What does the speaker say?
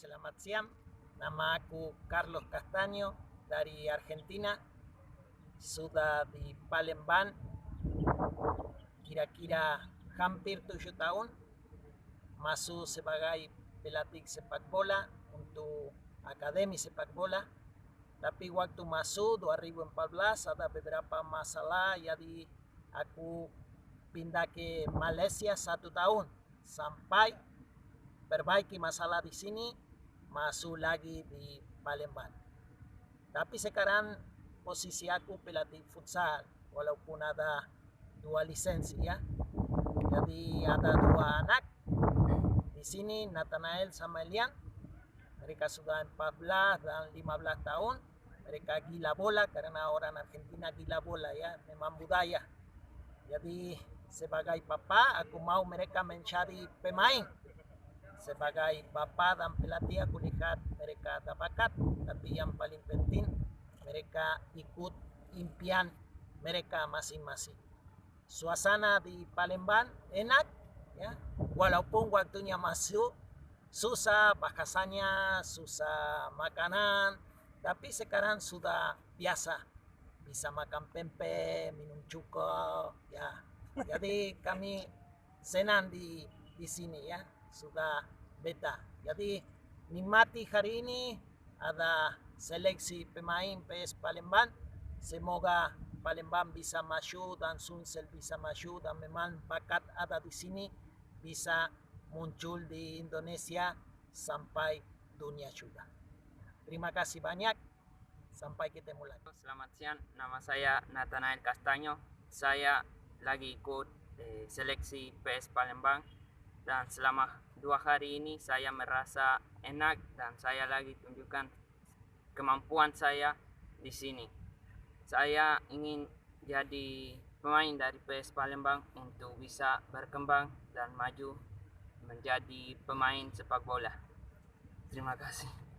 selamat siang. Nama aku Carlos Castaño dari Argentina. Sudah di Palembang kira-kira hampir 7 tahun. Masuk sebagai pelatih sepak bola untuk akademi sepak bola. Tapi waktu masuk 2014 ada beberapa masalah, jadi aku pindah ke Malaysia 1 tahun sampai perbaiki masalah di sini, masuk lagi di Palembang. Tapi sekarang posisi aku pelatih futsal, walaupun ada 2 lisensi ya. Jadi ada 2 anak di sini, Nathanael sama Elian. Mereka sudah 14 dan 15 tahun. Mereka gila bola karena orang Argentina gila bola ya, memang budaya. Jadi sebagai papa aku mau mereka mencari pemain. Sebagai bapak dan pelatih aku lihat mereka ada bakat, tapi yang paling penting mereka ikut impian mereka masing-masing. Suasana di Palembang enak ya, walaupun waktunya masuk susah bahasanya, susah makanan, tapi sekarang sudah biasa, bisa makan pempek, minum cuko ya. Jadi kami senang di sini ya, sudah beta. Jadi nikmati hari ini ada seleksi pemain PS Palembang. Semoga Palembang bisa maju dan Sumsel bisa maju, dan memang bakat ada di sini bisa muncul di Indonesia sampai dunia juga. Terima kasih banyak. Sampai ketemu lagi. Selamat siang, nama saya Nathanael Castaño. Saya lagi ikut seleksi PS Palembang, dan selama 2 hari ini saya merasa enak dan saya lagi tunjukkan kemampuan saya di sini. Saya ingin jadi pemain dari PS Palembang untuk bisa berkembang dan maju menjadi pemain sepak bola. Terima kasih.